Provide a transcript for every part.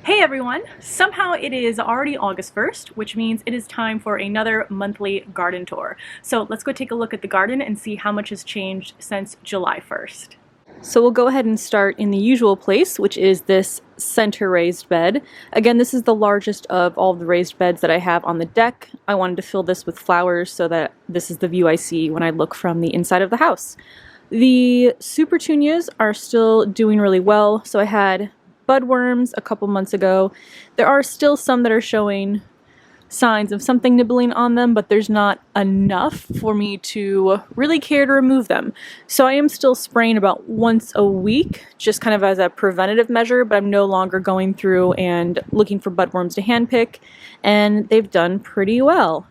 Hey everyone! Somehow it is already August 1st, which means it is time for another monthly garden tour. So let's go take a look at the garden and see how much has changed since July 1st. So we'll go ahead and start in the usual place, which is this center raised bed. Again, this is the largest of all of the raised beds that I have on the deck. I wanted to fill this with flowers so that this is the view I see when I look from the inside of the house. The Supertunias are still doing really well. So I had budworms a couple months ago. There are still some that are showing signs of something nibbling on them, but there's not enough for me to really care to remove them. So I am still spraying about once a week, just kind of as a preventative measure, but I'm no longer going through and looking for budworms to handpick, and they've done pretty well.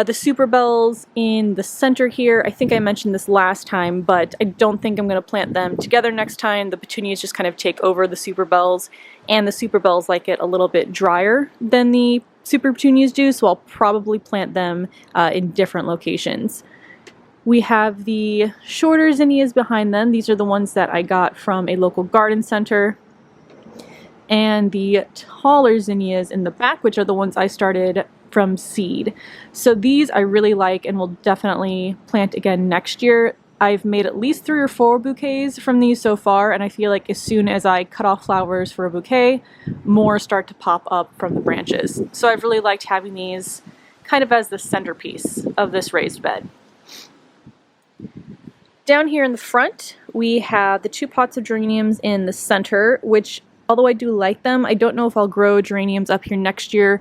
The super bells in the center here, I think I mentioned this last time, but I don't think I'm going to plant them together next time. The petunias just kind of take over the super bells, and the super bells like it a little bit drier than the super petunias do, so I'll probably plant them in different locations. We have the shorter zinnias behind them. These are the ones that I got from a local garden center. And the taller zinnias in the back, which are the ones I started from seed. So these I really like and will definitely plant again next year. I've made at least 3 or 4 bouquets from these so far, and I feel like as soon as I cut off flowers for a bouquet, more start to pop up from the branches. So I've really liked having these kind of as the centerpiece of this raised bed. Down here in the front, we have the 2 pots of geraniums in the center, which although I do like them, I don't know if I'll grow geraniums up here next year.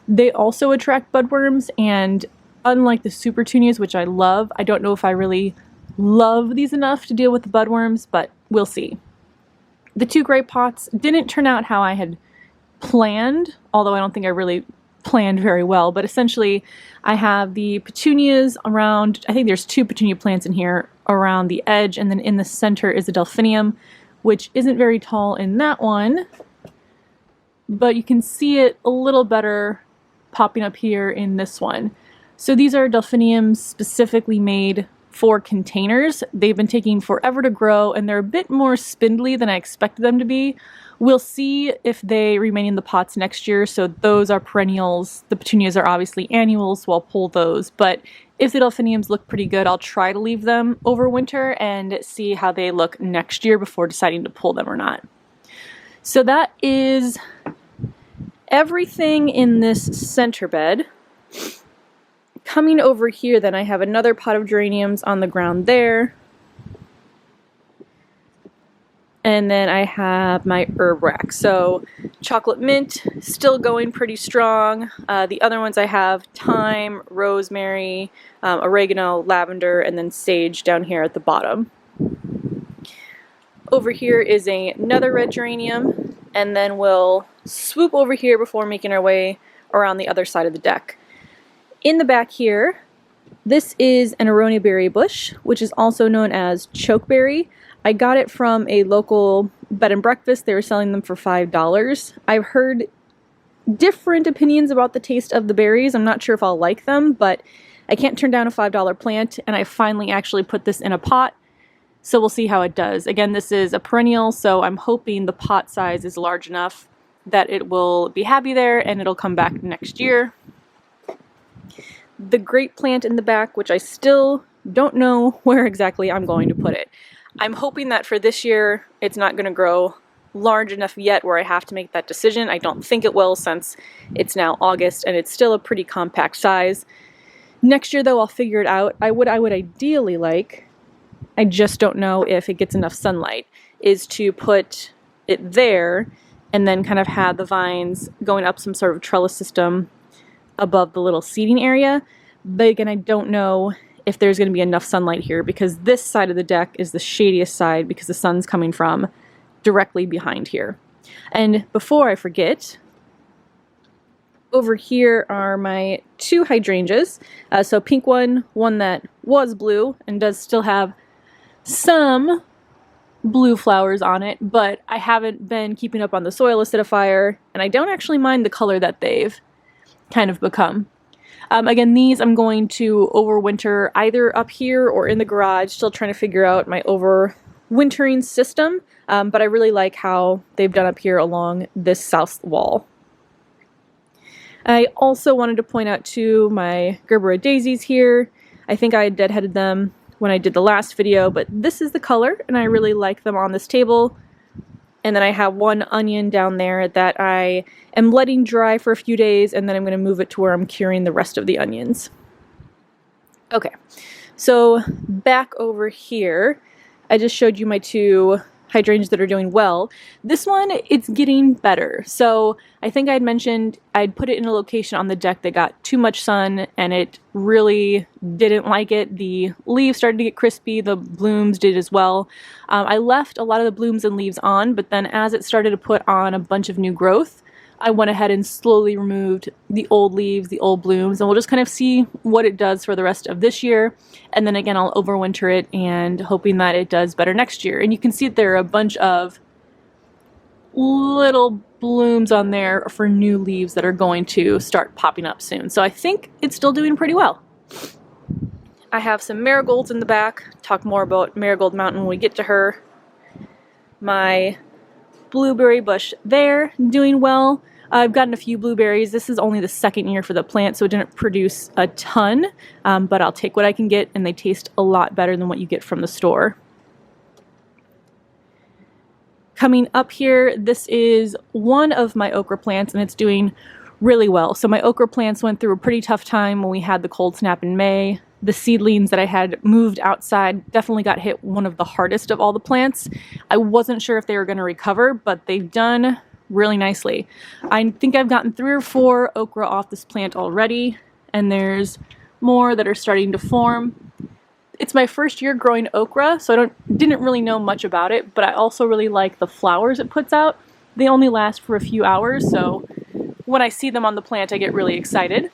They also attract budworms, and unlike the Supertunias, which I love, I don't know if I really love these enough to deal with the budworms, but we'll see. The 2 gray pots didn't turn out how I had planned, although I don't think I really planned very well, but essentially I have the petunias around, I think there's 2 petunia plants in here around the edge, and then in the center is a delphinium, which isn't very tall in that one, but you can see it a little better popping up here in this one. So these are delphiniums specifically made for containers. They've been taking forever to grow, and they're a bit more spindly than I expected them to be. We'll see if they remain in the pots next year, so those are perennials. The petunias are obviously annuals, so I'll pull those, but if the delphiniums look pretty good, I'll try to leave them over winter and see how they look next year before deciding to pull them or not. So that is everything in this center bed. Coming over here, then I have another pot of geraniums on the ground there. And then I have my herb rack. So chocolate mint, still going pretty strong. The other ones I have thyme, rosemary, oregano, lavender, and then sage down here at the bottom. Over here is another red geranium, and then we'll swoop over here before making our way around the other side of the deck. In the back here, this is an aronia berry bush, which is also known as chokeberry. I got it from a local bed and breakfast. They were selling them for $5. I've heard different opinions about the taste of the berries. I'm not sure if I'll like them, but I can't turn down a $5 plant, and I finally actually put this in a pot, so we'll see how it does. Again, this is a perennial, so I'm hoping the pot size is large enough that it will be happy there and it'll come back next year. The grape plant in the back, which I still don't know where exactly I'm going to put it. I'm hoping that for this year it's not going to grow large enough yet where I have to make that decision. I don't think it will, since it's now August and it's still a pretty compact size. Next year though, I'll figure it out. I would ideally like, I just don't know if it gets enough sunlight, is to put it there and then kind of have the vines going up some sort of trellis system above the little seating area. But again, I don't know if there's going to be enough sunlight here, because this side of the deck is the shadiest side because the sun's coming from directly behind here. And before I forget, over here are my 2 hydrangeas. So pink one that was blue and does still have some blue flowers on it, but I haven't been keeping up on the soil acidifier, and I don't actually mind the color that they've kind of become. Again, these I'm going to overwinter either up here or in the garage, still trying to figure out my wintering system, but I really like how they've done up here along this south wall. I also wanted to point out too my Gerbera daisies here. I think I deadheaded them when I did the last video, but this is the color and I really like them on this table. And then I have one onion down there that I am letting dry for a few days, and then I'm going to move it to where I'm curing the rest of the onions. Okay, so back over here, I just showed you my two hydrangeas that are doing well. This one, it's getting better. So I think I'd mentioned I'd put it in a location on the deck that got too much sun and it really didn't like it. The leaves started to get crispy, the blooms did as well. I left a lot of the blooms and leaves on, but then as it started to put on a bunch of new growth, I went ahead and slowly removed the old leaves, the old blooms, and we'll just kind of see what it does for the rest of this year. And then again, I'll overwinter it and hoping that it does better next year. And you can see that there are a bunch of little blooms on there for new leaves that are going to start popping up soon. So I think it's still doing pretty well. I have some marigolds in the back. Talk more about Marigold Mountain when we get to her. My blueberry bush there, doing well. I've gotten a few blueberries. This is only the second year for the plant, so it didn't produce a ton, but I'll take what I can get, and they taste a lot better than what you get from the store. Coming up here, this is one of my okra plants, and it's doing really well. So my okra plants went through a pretty tough time when we had the cold snap in May. The seedlings that I had moved outside definitely got hit one of the hardest of all the plants. I wasn't sure if they were going to recover, but they've done really nicely. I think I've gotten 3 or 4 okra off this plant already, and there's more that are starting to form. It's my first year growing okra, so I didn't really know much about it, but I also really like the flowers it puts out. They only last for a few hours, so when I see them on the plant, I get really excited.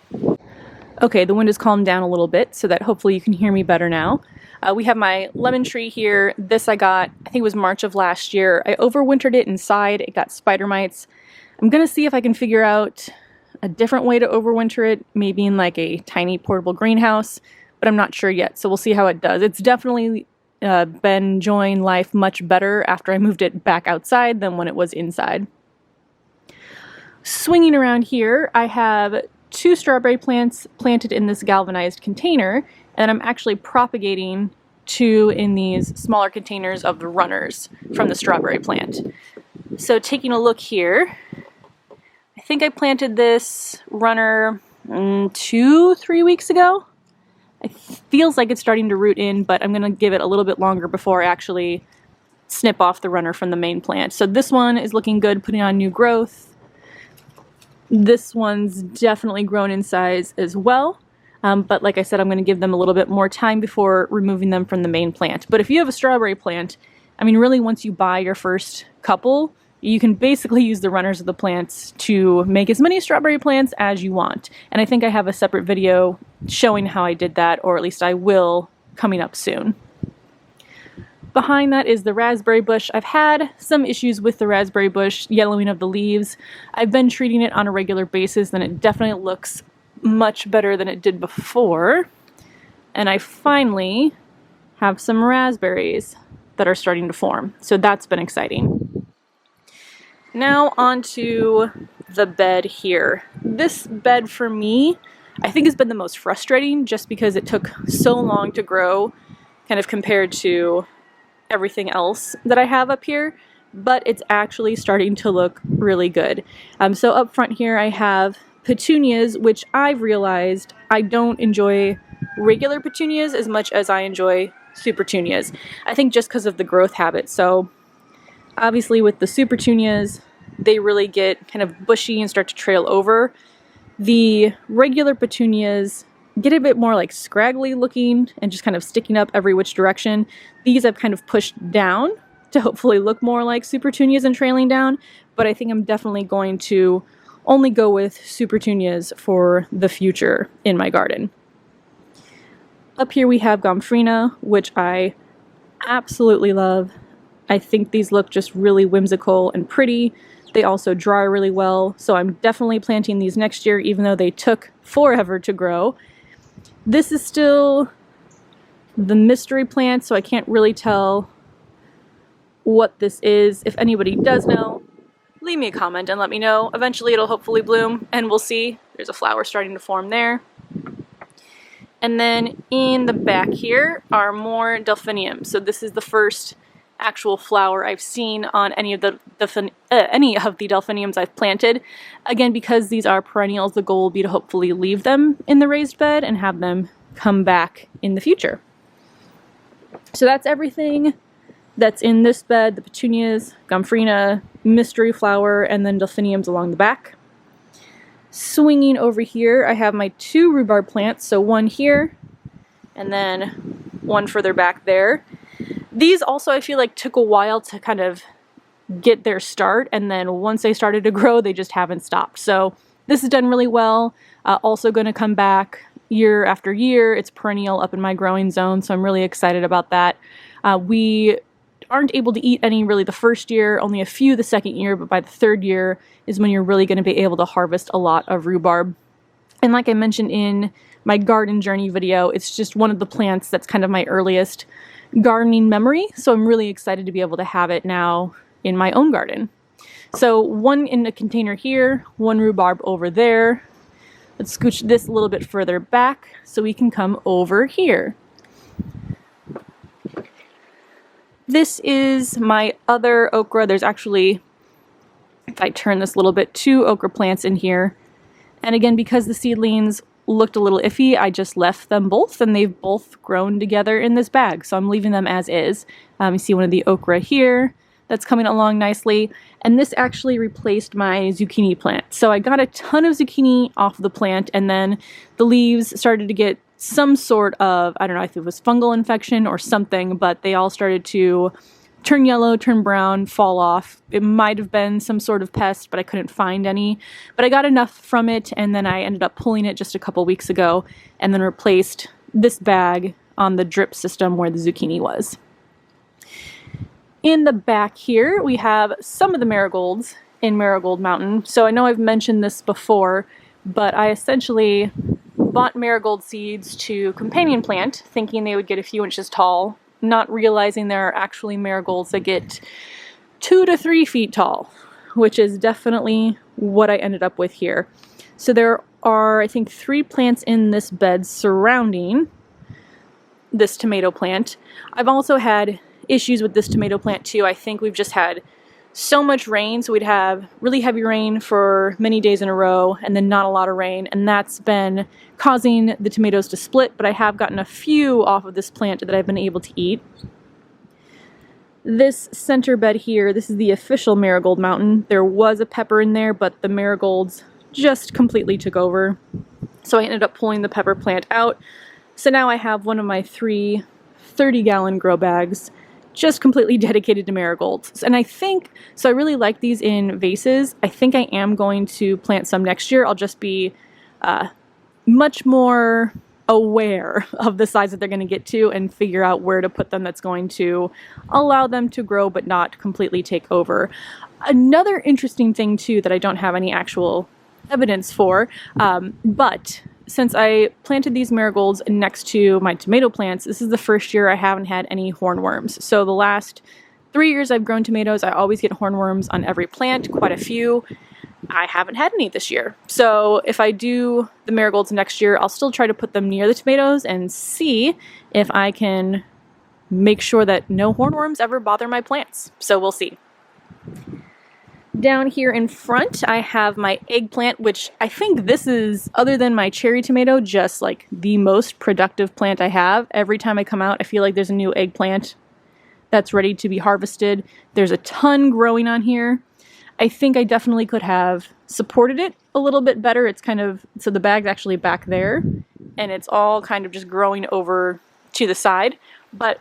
Okay, the wind has calmed down a little bit, so that hopefully you can hear me better now. We have my lemon tree here. This I got, I think it was March of last year. I overwintered it inside. It got spider mites. I'm gonna see if I can figure out a different way to overwinter it, maybe in like a tiny portable greenhouse, but I'm not sure yet, so we'll see how it does. It's definitely been enjoying life much better after I moved it back outside than when it was inside. Swinging around here, I have 2 strawberry plants planted in this galvanized container, and I'm actually propagating 2 in these smaller containers of the runners from the strawberry plant. So taking a look here, I think I planted this runner 2-3 weeks ago. It feels like it's starting to root in, but I'm going to give it a little bit longer before I actually snip off the runner from the main plant. So this one is looking good, putting on new growth. This one's definitely grown in size as well, but like I said, I'm going to give them a little bit more time before removing them from the main plant. But if you have a strawberry plant, I mean, really once you buy your first couple, you can basically use the runners of the plants to make as many strawberry plants as you want. And I think I have a separate video showing how I did that, or at least I will, coming up soon. Behind that is the raspberry bush. I've had some issues with the raspberry bush, yellowing of the leaves. I've been treating it on a regular basis, and it definitely looks much better than it did before. And I finally have some raspberries that are starting to form, so that's been exciting. Now onto the bed here. This bed for me, I think has been the most frustrating just because it took so long to grow, kind of compared to everything else that I have up here, but it's actually starting to look really good. So up front here I have petunias, which I've realized I don't enjoy regular petunias as much as I enjoy supertunias. I think just because of the growth habit. So obviously with the supertunias, they really get kind of bushy and start to trail over. The regular petunias get a bit more like scraggly looking and just kind of sticking up every which direction. These I've kind of pushed down to hopefully look more like supertunias and trailing down, but I think I'm definitely going to only go with supertunias for the future in my garden. Up here we have gomphrena, which I absolutely love. I think these look just really whimsical and pretty. They also dry really well, so I'm definitely planting these next year, even though they took forever to grow. This is still the mystery plant, so I can't really tell what this is. If anybody does know, leave me a comment and let me know. Eventually it'll hopefully bloom, and we'll see. There's a flower starting to form there. And then in the back here are more delphiniums. So this is the first actual flower I've seen on any of the delphiniums I've planted. Again, because these are perennials, the goal will be to hopefully leave them in the raised bed and have them come back in the future. So that's everything that's in this bed: the petunias, gomphrena, mystery flower, and then delphiniums along the back. Swinging over here, I have my 2 rhubarb plants, so one here and then one further back there. These also, I feel like, took a while to kind of get their start, and then once they started to grow, they just haven't stopped. So this has done really well. Also going to come back year after year. It's perennial up in my growing zone, so I'm really excited about that. We aren't able to eat any really the first year, only a few the second year, but by the 3rd year is when you're really going to be able to harvest a lot of rhubarb. And like I mentioned in my garden journey video, it's just one of the plants that's kind of my earliest gardening memory, so I'm really excited to be able to have it now in my own garden. So one in a container here, one rhubarb over there. Let's scooch this a little bit further back so we can come over here. This is my other okra. There's actually, if I turn this a little bit, 2 okra plants in here. And again, because the seedlings looked a little iffy, I just left them both, and they've both grown together in this bag. So I'm leaving them as is. You see one of the okra here that's coming along nicely. And this actually replaced my zucchini plant. So I got a ton of zucchini off the plant, and then the leaves started to get some sort of, I don't know if it was fungal infection or something, but they all started to turn yellow, turn brown, fall off. It might have been some sort of pest, but I couldn't find any. But I got enough from it, and then I ended up pulling it just a couple weeks ago and then replaced this bag on the drip system where the zucchini was. In the back here, we have some of the marigolds in Marigold Mountain. So I know I've mentioned this before, but I essentially bought marigold seeds to companion plant, thinking they would get a few inches tall, not realizing there are actually marigolds that get 2 to 3 feet tall, which is definitely what I ended up with here. So there are, I think, 3 plants in this bed surrounding this tomato plant. I've also had issues with this tomato plant too. I think we've just had so much rain, so we'd have really heavy rain for many days in a row and then not a lot of rain, and that's been causing the tomatoes to split, but I have gotten a few off of this plant that I've been able to eat. This center bed here, this is the official Marigold Mountain. There was a pepper in there, but the marigolds just completely took over. So I ended up pulling the pepper plant out. So now I have one of my 3 30-gallon grow bags just completely dedicated to marigolds. And I think, so I really like these in vases. I think I am going to plant some next year. I'll just be much more aware of the size that they're going to get to and figure out where to put them that's going to allow them to grow but not completely take over. Another interesting thing too that I don't have any actual evidence for, but since I planted these marigolds next to my tomato plants, this is the first year I haven't had any hornworms. So the last 3 years I've grown tomatoes, I always get hornworms on every plant, quite a few. I haven't had any this year. So if I do the marigolds next year, I'll still try to put them near the tomatoes and see if I can make sure that no hornworms ever bother my plants. So we'll see. Down here in front, I have my eggplant, which I think this is, other than my cherry tomato, just like the most productive plant I have. Every time I come out, I feel like there's a new eggplant that's ready to be harvested. There's a ton growing on here. I think I definitely could have supported it a little bit better. It's kind of, so the bag's actually back there, and it's all kind of just growing over to the side, but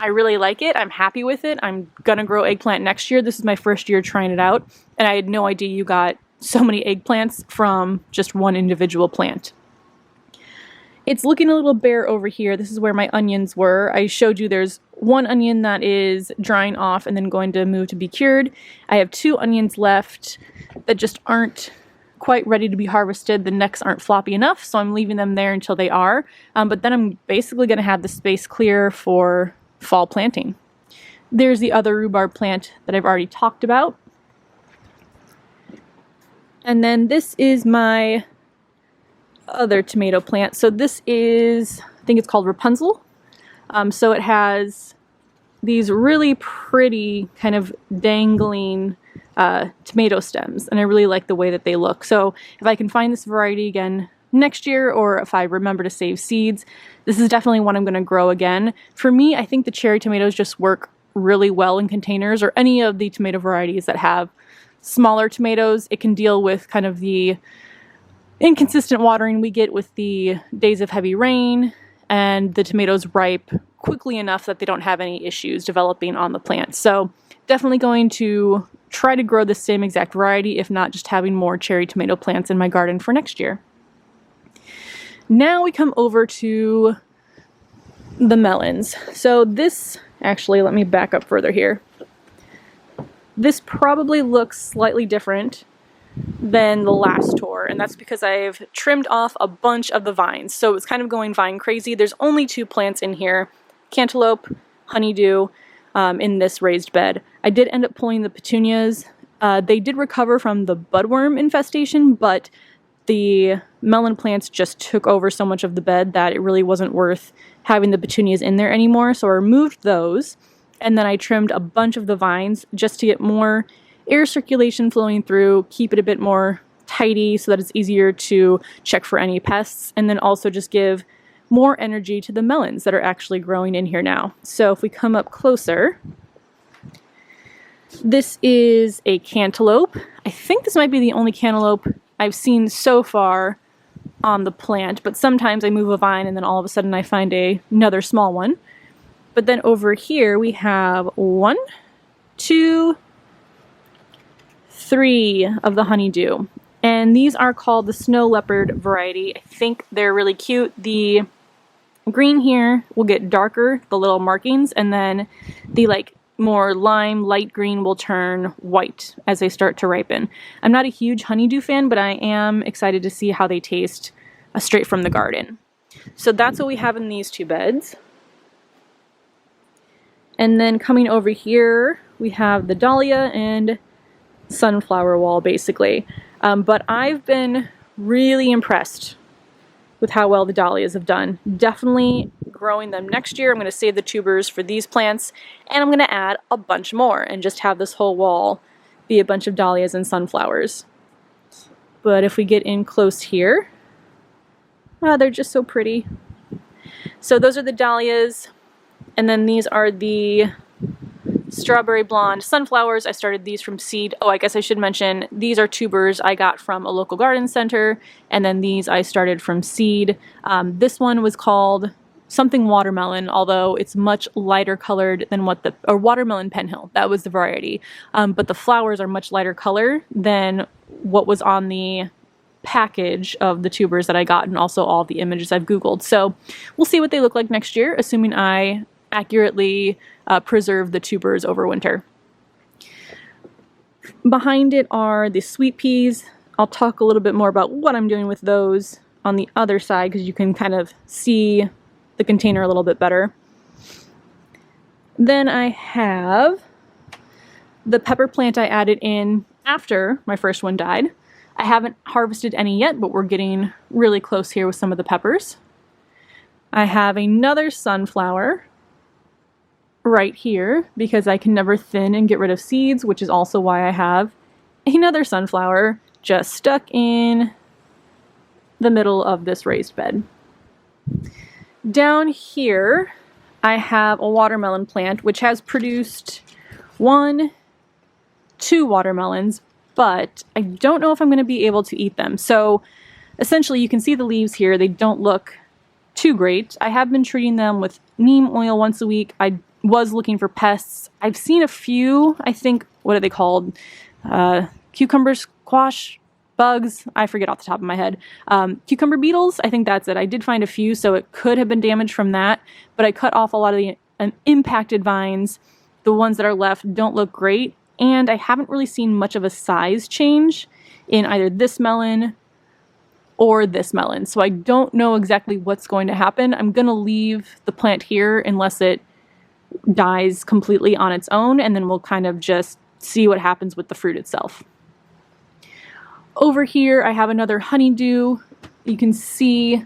I really like it. I'm happy with it. I'm gonna grow eggplant next year. This is my first year trying it out, and I had no idea you got so many eggplants from just one individual plant. It's looking a little bare over here. This is where my onions were. I showed you there's one onion that is drying off and then going to move to be cured. I have 2 onions left that just aren't quite ready to be harvested. The necks aren't floppy enough, so I'm leaving them there until they are. But then I'm basically gonna have the space clear for fall planting. There's the other rhubarb plant that I've already talked about. And then this is my other tomato plant. So this is, I think it's called Rapunzel. So it has these really pretty kind of dangling tomato stems, and I really like the way that they look. So if I can find this variety again next year, or if I remember to save seeds, this is definitely one I'm going to grow again. For me, I think the cherry tomatoes just work really well in containers, or any of the tomato varieties that have smaller tomatoes. It can deal with kind of the inconsistent watering we get with the days of heavy rain, and the tomatoes ripe quickly enough that they don't have any issues developing on the plant. So definitely going to try to grow the same exact variety, if not just having more cherry tomato plants in my garden for next year. Now we come over to the melons. So this, actually, let me back up further here. This probably looks slightly different than the last tour, and that's because I've trimmed off a bunch of the vines. So it's kind of going vine crazy. There's only 2 plants in here, cantaloupe, honeydew, in this raised bed. I did end up pulling the petunias. They did recover from the budworm infestation, but the melon plants just took over so much of the bed that it really wasn't worth having the petunias in there anymore. So I removed those, and then I trimmed a bunch of the vines just to get more air circulation flowing through, keep it a bit more tidy so that it's easier to check for any pests, and then also just give more energy to the melons that are actually growing in here now. So if we come up closer, this is a cantaloupe. I think this might be the only cantaloupe I've seen so far on the plant, but sometimes I move a vine and then all of a sudden I find another small one. But then over here we have 1, 2, 3 of the honeydew, and these are called the snow leopard variety. I think they're really cute. The green here will get darker, the little markings, and then the more lime light green will turn white as they start to ripen. I'm not a huge honeydew fan, but I am excited to see how they taste straight from the garden. So that's what we have in these 2 beds. And then coming over here we have the dahlia and sunflower wall, basically. But I've been really impressed with how well the dahlias have done. Definitely growing them next year. I'm going to save the tubers for these plants, and I'm going to add a bunch more and just have this whole wall be a bunch of dahlias and sunflowers. But if we get in close here, they're just so pretty. So those are the dahlias, and then these are the strawberry blonde sunflowers. I started these from seed. Oh, I guess I should mention these are tubers I got from a local garden center, and then these I started from seed. This one was called something watermelon, although it's much lighter colored than or watermelon penhill. That was the variety. But the flowers are much lighter color than what was on the package of the tubers that I got, and also all the images I've Googled. So we'll see what they look like next year, assuming I accurately preserve the tubers over winter. Behind it are the sweet peas. I'll talk a little bit more about what I'm doing with those on the other side, because you can kind of see the container a little bit better. Then I have the pepper plant I added in after my first one died. I haven't harvested any yet, but we're getting really close here with some of the peppers. I have another sunflower right here because I can never thin and get rid of seeds, which is also why I have another sunflower just stuck in the middle of this raised bed. Down here I have a watermelon plant which has produced 1, 2 watermelons, but I don't know if I'm going to be able to eat them. So essentially you can see the leaves here. They don't look too great. I have been treating them with neem oil once a week. I was looking for pests. I've seen a few, I think, what are they called? Cucumber squash bugs. I forget off the top of my head. Cucumber beetles, I think that's it. I did find a few, so it could have been damaged from that, but I cut off a lot of the impacted vines. The ones that are left don't look great, and I haven't really seen much of a size change in either this melon or this melon, so I don't know exactly what's going to happen. I'm going to leave the plant here unless it dies completely on its own, and then we'll kind of just see what happens with the fruit itself. Over here I have another honeydew. You can see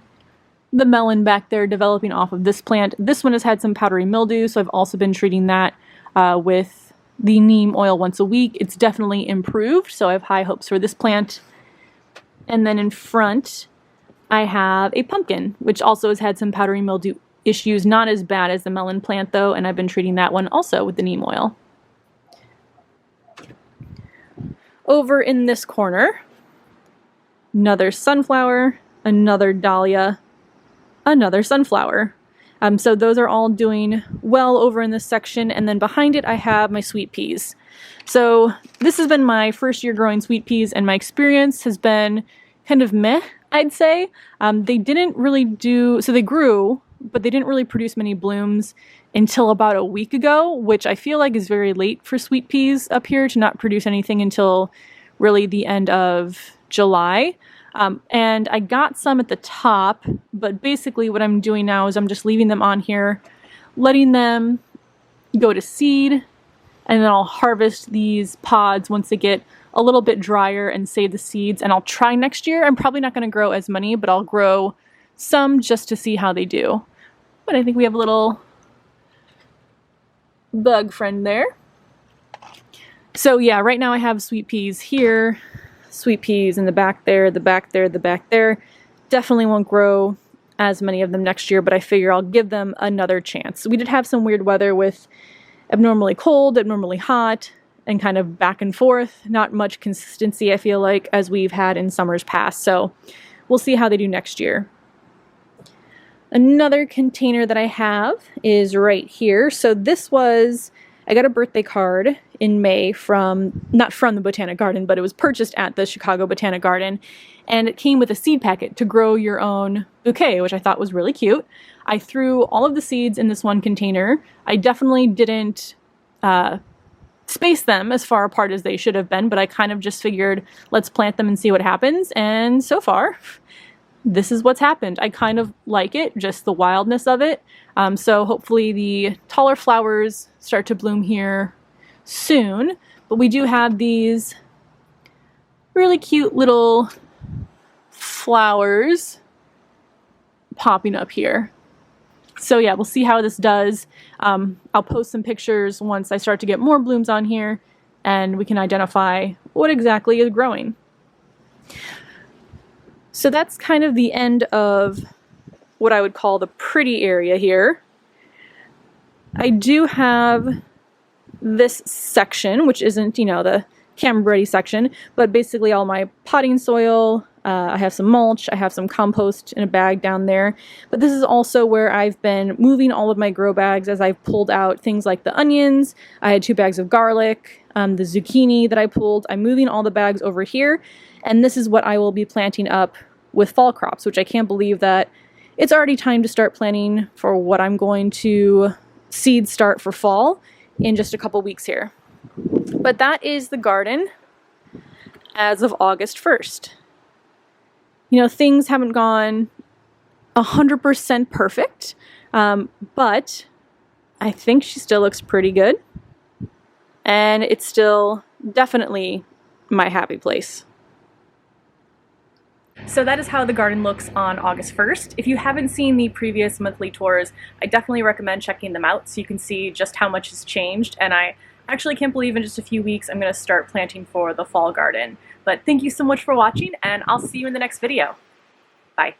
the melon back there developing off of this plant. This one has had some powdery mildew, so I've also been treating that with the neem oil once a week. It's definitely improved, so I have high hopes for this plant. And then in front I have a pumpkin, which also has had some powdery mildew issues, not as bad as the melon plant though, and I've been treating that one also with the neem oil. Over in this corner, another sunflower, another dahlia, another sunflower. So those are all doing well over in this section, and then behind it I have my sweet peas. So this has been my first year growing sweet peas, and my experience has been kind of meh, I'd say. They didn't really so they grew, but they didn't really produce many blooms until about a week ago, which I feel like is very late for sweet peas up here to not produce anything until really the end of July. And I got some at the top, but basically what I'm doing now is I'm just leaving them on here, letting them go to seed, and then I'll harvest these pods once they get a little bit drier and save the seeds, and I'll try next year. I'm probably not going to grow as many, but I'll grow some just to see how they do. But I think we have a little bug friend there. So yeah, right now I have sweet peas here, sweet peas in the back there, the back there, the back there. Definitely won't grow as many of them next year, but I figure I'll give them another chance. We did have some weird weather with abnormally cold, abnormally hot, and kind of back and forth. Not much consistency, I feel like, as we've had in summers past. So we'll see how they do next year. Another container that I have is right here. So this was, I got a birthday card in May not from the Botanic Garden, but it was purchased at the Chicago Botanic Garden, and it came with a seed packet to grow your own bouquet, which I thought was really cute. I threw all of the seeds in this one container. I definitely didn't space them as far apart as they should have been, but I kind of just figured, let's plant them and see what happens, and so far, this is what's happened. I kind of like it, just the wildness of it. So hopefully the taller flowers start to bloom here soon. But we do have these really cute little flowers popping up here. So yeah, we'll see how this does. I'll post some pictures once I start to get more blooms on here, and we can identify what exactly is growing. So that's kind of the end of what I would call the pretty area here. I do have this section, which isn't, you know, the camera ready section, but basically all my potting soil. I have some mulch, I have some compost in a bag down there, but this is also where I've been moving all of my grow bags as I've pulled out things like the onions. I had 2 bags of garlic, the zucchini that I pulled. I'm moving all the bags over here, and this is what I will be planting up with fall crops, which I can't believe that it's already time to start planning for what I'm going to seed start for fall in just a couple weeks here. But that is the garden as of August 1st. You know, things haven't gone 100% perfect, but I think she still looks pretty good, and it's still definitely my happy place. So that is how the garden looks on August 1st. If you haven't seen the previous monthly tours, I definitely recommend checking them out so you can see just how much has changed, and I actually can't believe in just a few weeks I'm going to start planting for the fall garden. But thank you so much for watching, and I'll see you in the next video. Bye.